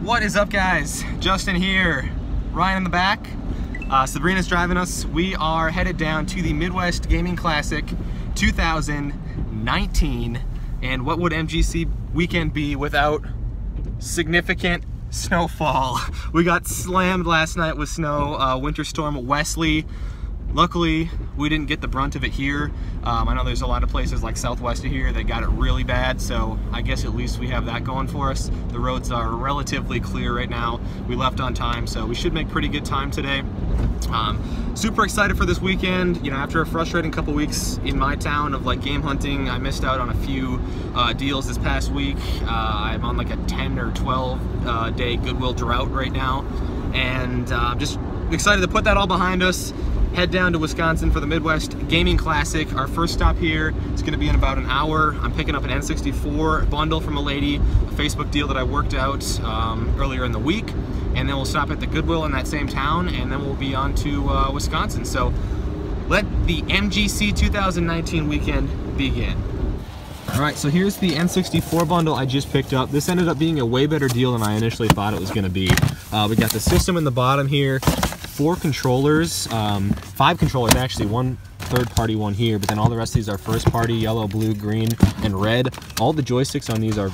What is up, guys? Justin here, Ryan in the back. Sabrina's driving us. We are headed down to the Midwest Gaming Classic 2019. And what would MGC weekend be without significant snowfall? We got slammed last night with snow, Winter Storm Wesley. Luckily, we didn't get the brunt of it here. I know there's a lot of places like southwest of here that got it really bad, so I guess at least we have that going for us. The roads are relatively clear right now. We left on time, so we should make pretty good time today. Super excited for this weekend. You know, after a frustrating couple weeks in my town of like game hunting, I missed out on a few deals this past week. I'm on like a 10 or 12 day Goodwill drought right now, and just excited to put that all behind us. Head down to Wisconsin for the Midwest Gaming Classic. Our first stop here is going to be in about an hour. I'm picking up an N64 bundle from a lady, a Facebook deal that I worked out earlier in the week, and then we'll stop at the Goodwill in that same town, and then we'll be on to Wisconsin. So let the MGC 2019 weekend begin. All right, so here's the N64 bundle I just picked up. This ended up being a way better deal than I initially thought it was going to be. We got the system in the bottom here, 4 controllers, 5 controllers actually, 1 third-party one here, but then all the rest of these are first-party, yellow, blue, green, and red. All the joysticks on these are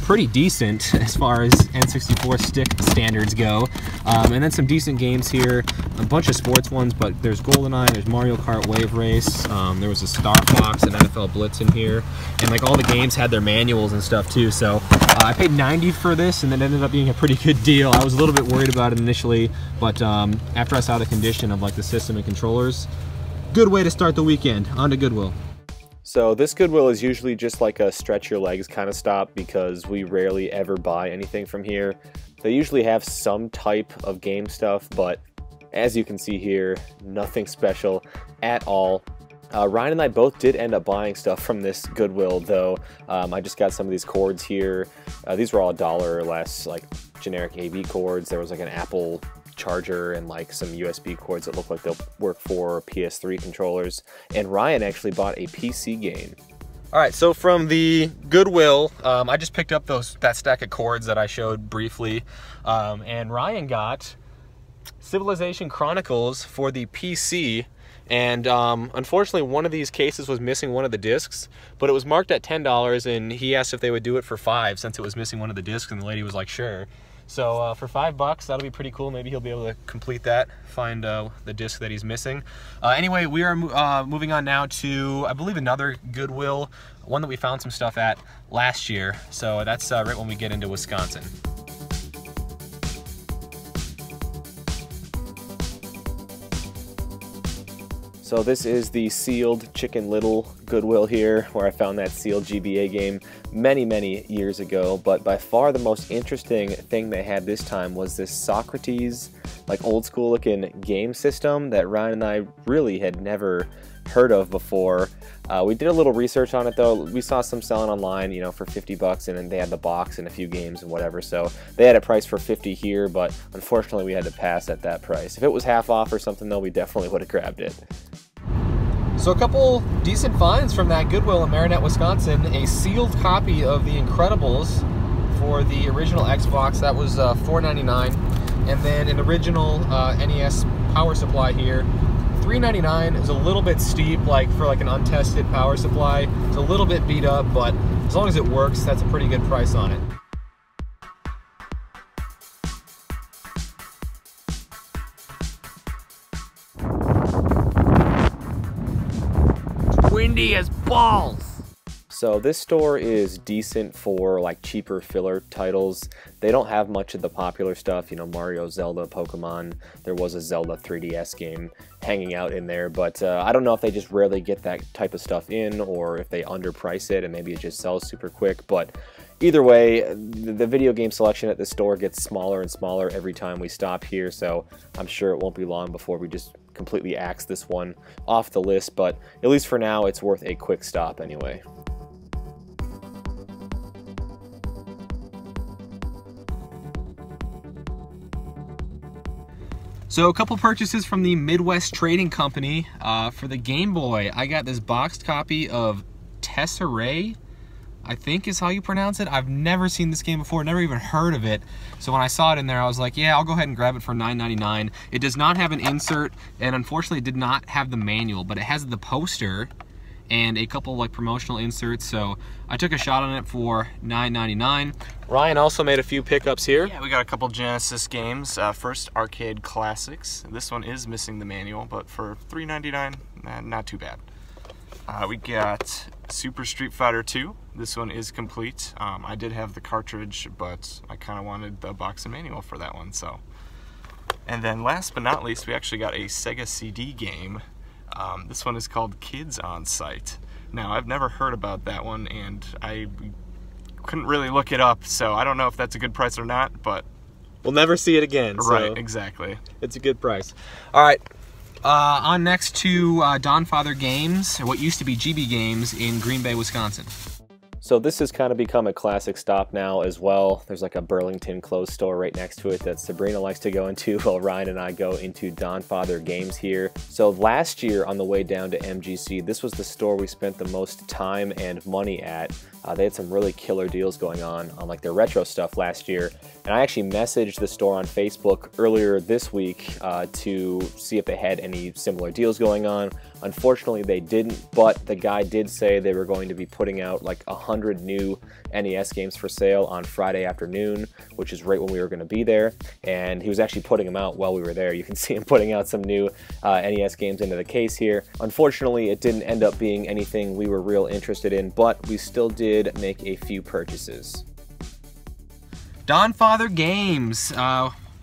pretty decent as far as N64 stick standards go. And then some decent games here, a bunch of sports ones, but there's GoldenEye, there's Mario Kart Wave Race, there was a Star Fox and NFL Blitz in here, and like all the games had their manuals and stuff too. So I paid $90 for this, and it ended up being a pretty good deal. I was a little bit worried about it initially, but after I saw the condition of like the system and controllers, good way to start the weekend. On to Goodwill. So this Goodwill is usually just like a stretch your legs kind of stop because we rarely ever buy anything from here. They usually have some type of game stuff, but as you can see here, nothing special at all. Ryan and I both did end up buying stuff from this Goodwill though. I just got some of these cords here. These were all $1 or less, like generic AV cords. There was like an Apple charger and like some USB cords that look like they'll work for PS3 controllers. And Ryan actually bought a PC game. All right, so from the Goodwill, I just picked up that stack of cords that I showed briefly, and Ryan got Civilization Chronicles for the PC. And unfortunately, one of these cases was missing one of the discs, but it was marked at $10, and he asked if they would do it for $5 since it was missing one of the discs, and the lady was like, sure. So for $5, that'll be pretty cool. Maybe he'll be able to complete that, find the disc that he's missing. Anyway, we are moving on now to, I believe, another Goodwill, one that we found some stuff at last year. So that's right when we get into Wisconsin. So this is the sealed Chicken Little Goodwill here, where I found that sealed GBA game many years ago. But by far the most interesting thing they had this time was this Socrates, like old school looking game system that Ryan and I really had never heard of before. We did a little research on it though. We saw some selling online, you know, for $50, and then they had the box and a few games and whatever. So they had it priced for $50 here, but unfortunately we had to pass at that price. If it was half off or something though, we definitely would have grabbed it. So a couple decent finds from that Goodwill in Marinette, Wisconsin. A sealed copy of The Incredibles for the original Xbox, that was $4.99. And then an original NES power supply here, $3.99. Is a little bit steep, like for like an untested power supply. It's a little bit beat up, but as long as it works, that's a pretty good price on it. Windy as balls. So this store is decent for like cheaper filler titles. They don't have much of the popular stuff, you know, Mario, Zelda, Pokemon. There was a Zelda 3DS game hanging out in there, but I don't know if they just rarely get that type of stuff in, or if they underprice it and maybe it just sells super quick. But either way, the video game selection at the store gets smaller and smaller every time we stop here, so I'm sure it won't be long before we just completely axe this one off the list, but at least for now it's worth a quick stop anyway. So a couple purchases from the Midwest Trading Company. For the Game Boy, I got this boxed copy of Tesserae. I think is how you pronounce it. I've never seen this game before, never even heard of it. So when I saw it in there, I was like, yeah, I'll go ahead and grab it for $9.99. It does not have an insert, and unfortunately it did not have the manual, but it has the poster and a couple like promotional inserts, so I took a shot on it for $9.99. Ryan also made a few pickups here. Yeah, we got a couple Genesis games. First, Arcade Classics. This one is missing the manual, but for $3.99, not too bad. We got Super Street Fighter 2. This one is complete. I did have the cartridge, but I kind of wanted the box and manual for that one, so. And then last but not least, we actually got a Sega CD game. This one is called Kids on Site. Now, I've never heard about that one, and I couldn't really look it up, so I don't know if that's a good price or not, but we'll never see it again. Right, so exactly. It's a good price. All right, on next to Don Father Games, what used to be GB Games in Green Bay, Wisconsin. So this has kind of become a classic stop now as well. There's like a Burlington clothes store right next to it that Sabrina likes to go into while Ryan and I go into Don Father Games here. So last year on the way down to MGC, this was the store we spent the most time and money at. They had some really killer deals going on like their retro stuff last year. And I actually messaged the store on Facebook earlier this week to see if they had any similar deals going on. Unfortunately, they didn't, but the guy did say they were going to be putting out like 100 new NES games for sale on Friday afternoon, which is right when we were going to be there. And he was actually putting them out while we were there. You can see him putting out some new NES games into the case here. Unfortunately, it didn't end up being anything we were real interested in, but we still did make a few purchases. Don Father Games.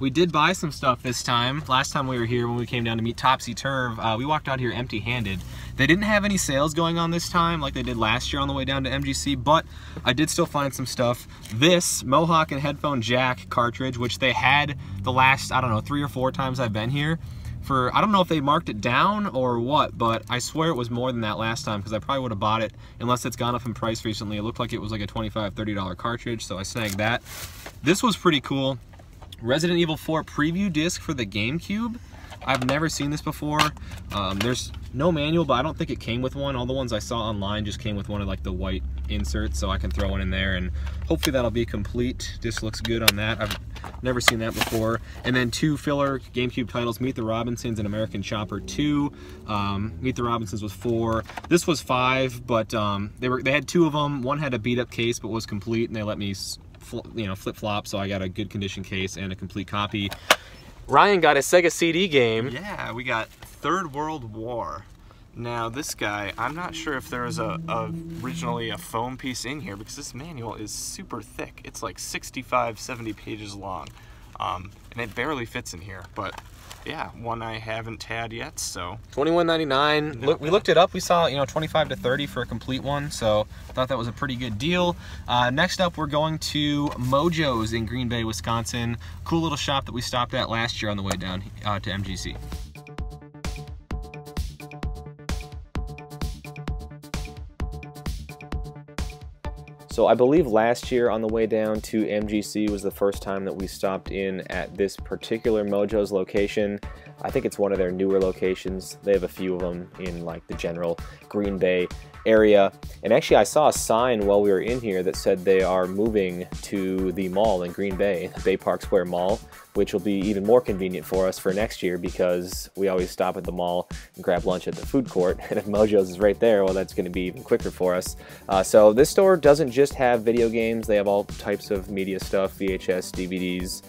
We did buy some stuff this time. Last time we were here, when we came down to meet Topsy Turv, we walked out here empty-handed. They didn't have any sales going on this time like they did last year on the way down to MGC, but I did still find some stuff. This Mohawk and headphone jack cartridge, which they had the last, I don't know, 3 or 4 times I've been here. For, I don't know if they marked it down or what, but I swear it was more than that last time, because I probably would have bought it unless it's gone up in price recently. It looked like it was like a $25, $30 cartridge, so I snagged that. This was pretty cool. Resident Evil 4 preview disc for the GameCube. I've never seen this before. There's no manual, but I don't think it came with one. All the ones I saw online just came with one of like the white inserts, so I can throw one in there, and hopefully that'll be complete. Disc looks good on that. I've never seen that before. And then 2 filler GameCube titles, Meet the Robinsons and American Chopper 2. Meet the Robinsons was 4. This was 5, but they had 2 of them. One had a beat up case but was complete, and they let me flip-flop, so I got a good condition case and a complete copy. Ryan got a Sega CD game. Yeah, we got Third World War. Now this guy, I'm not sure if there was originally a foam piece in here, because this manual is super thick. It's like 65, 70 pages long, and it barely fits in here, but yeah, one I haven't had yet, so. $21.99. Look, we looked it up. We saw, 25 to 30 for a complete one, so I thought that was a pretty good deal. Next up, we're going to Mojo's in Green Bay, Wisconsin. Cool little shop that we stopped at last year on the way down to MGC. So I believe last year on the way down to MGC was the first time that we stopped in at this particular Mojo's location. I think it's one of their newer locations. They have a few of them in like the general Green Bay area. And actually I saw a sign while we were in here that said they are moving to the mall in Green Bay, Bay Park Square Mall, which will be even more convenient for us for next year because we always stop at the mall and grab lunch at the food court. And if Mojo's is right there, well, that's going to be even quicker for us. So this store doesn't just have video games. They have all types of media stuff, VHS, DVDs.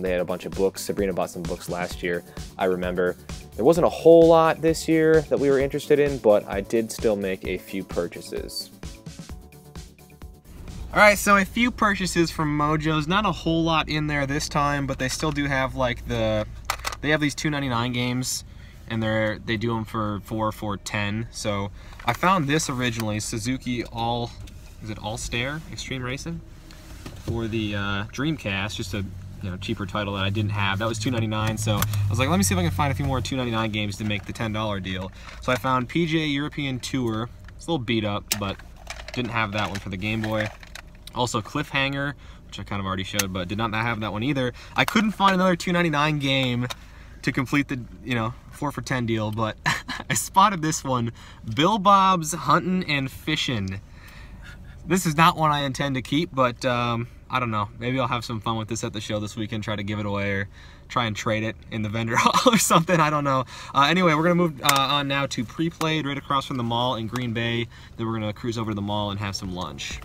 They had a bunch of books. Sabrina bought some books last year, I remember. There wasn't a whole lot this year that we were interested in, but I did still make a few purchases. Alright, so a few purchases from Mojo's. Not a whole lot in there this time, but they still do have like they have these $2.99 games, and they do them for $4.10. So I found this originally, Suzuki All-Star Extreme Racing for the Dreamcast, just a cheaper title that I didn't have. That was $2.99, so I was like, let me see if I can find a few more $2.99 games to make the $10 deal. So I found PGA European Tour. It's a little beat up, but didn't have that one for the Game Boy. Also Cliffhanger, which I kind of already showed, but did not have that one either. I couldn't find another $2.99 game to complete the 4 for $10 deal, but I spotted this one, Bill Bob's Huntin' and Fishin'. This is not one I intend to keep, but I don't know. Maybe I'll have some fun with this at the show this weekend, try to give it away or try and trade it in the vendor hall or something. I don't know. Anyway, we're going to move on now to Pre-Played right across from the mall in Green Bay. Then we're going to cruise over to the mall and have some lunch.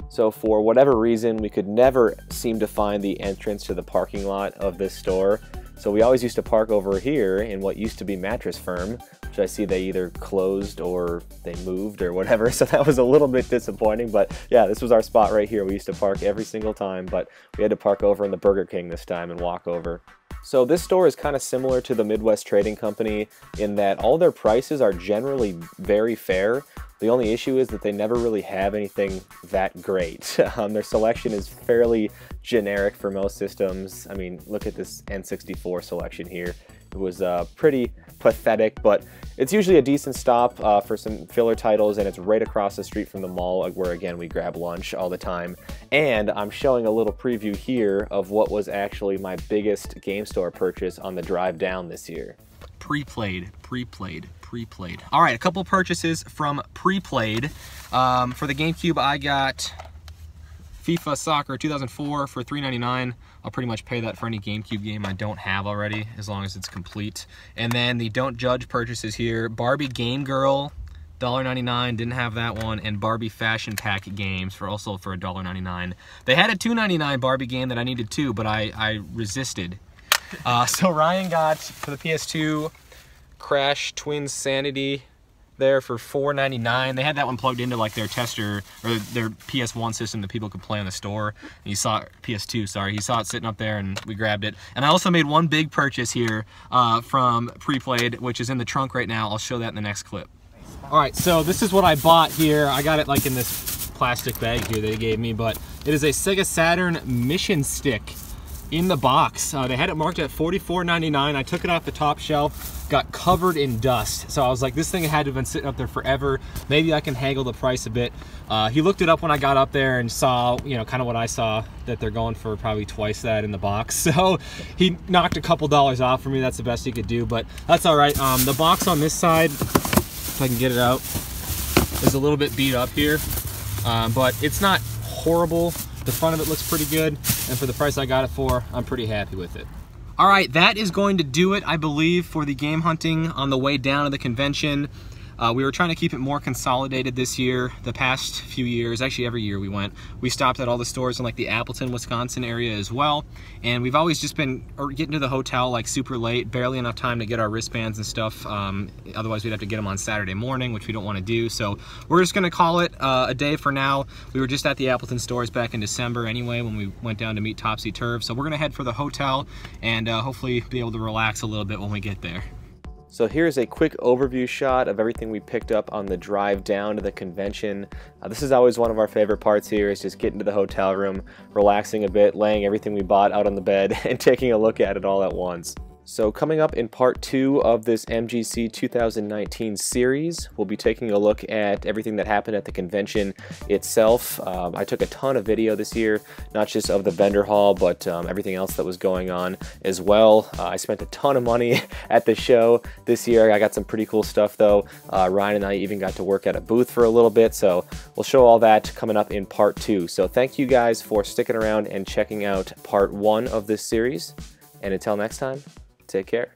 So for whatever reason, we could never seem to find the entrance to the parking lot of this store. So we always used to park over here in what used to be Mattress Firm, which I see they either closed or they moved or whatever. So that was a little bit disappointing, but yeah, this was our spot right here. We used to park every single time, but we had to park over in the Burger King this time and walk over. So this store is kind of similar to the Midwest Trading Company in that all their prices are generally very fair. The only issue is that they never really have anything that great. Their selection is fairly generic for most systems. I mean, look at this N64 selection here. It was pretty pathetic, but it's usually a decent stop for some filler titles, and it's right across the street from the mall where, again, we grab lunch all the time. And I'm showing a little preview here of what was actually my biggest game store purchase on the drive down this year. Pre-Played. All right, a couple purchases from Pre-Played. For the GameCube, I got FIFA Soccer 2004 for $3.99. I'll pretty much pay that for any GameCube game I don't have already, as long as it's complete. And then the Don't Judge purchases here. Barbie Game Girl, $1.99, didn't have that one. And Barbie Fashion Pack games also for $1.99. They had a $2.99 Barbie game that I needed too, but I resisted. So Ryan got, for the PS2, Crash Twins Sanity there for $4.99. They had that one plugged into like their tester or their PS1 system that people could play in the store. And you saw PS2, sorry. He saw it sitting up there and we grabbed it. And I also made one big purchase here from Pre-Played, which is in the trunk right now. I'll show that in the next clip. All right, so this is what I bought here. I got it like in this plastic bag here that he gave me, but it is a Sega Saturn Mission Stick in the box. They had it marked at $44.99. I took it off the top shelf, got covered in dust. So I was like, this thing had to have been sitting up there forever. Maybe I can haggle the price a bit. He looked it up when I got up there and saw, you know, kind of what I saw, that they're going for probably twice that in the box. So he knocked a couple dollars off for me. That's the best he could do, but that's all right. The box on this side, if I can get it out, is a little bit beat up here, but it's not horrible. The front of it looks pretty good, and for the price I got it for, I'm pretty happy with it. All right, that is going to do it, I believe, for the game hunting on the way down to the convention. We were trying to keep it more consolidated this year. The past few years, actually every year we stopped at all the stores in like the Appleton, Wisconsin area as well. And we've always just been getting to the hotel like super late, barely enough time to get our wristbands and stuff. Otherwise we'd have to get them on Saturday morning, which we don't want to do. So we're just gonna call it a day for now. We were just at the Appleton stores back in December anyway when we went down to meet Topsy Turv. So we're gonna head for the hotel and hopefully be able to relax a little bit when we get there. So here's a quick overview shot of everything we picked up on the drive down to the convention. This is always one of our favorite parts here, is just getting to the hotel room, relaxing a bit, laying everything we bought out on the bed, and taking a look at it all at once. So coming up in part 2 of this MGC 2019 series, we'll be taking a look at everything that happened at the convention itself. I took a ton of video this year, not just of the vendor hall, but everything else that was going on as well. I spent a ton of money at the show this year. I got some pretty cool stuff though. Ryan and I even got to work at a booth for a little bit, so we'll show all that coming up in part 2. So thank you guys for sticking around and checking out part 1 of this series. And until next time, take care.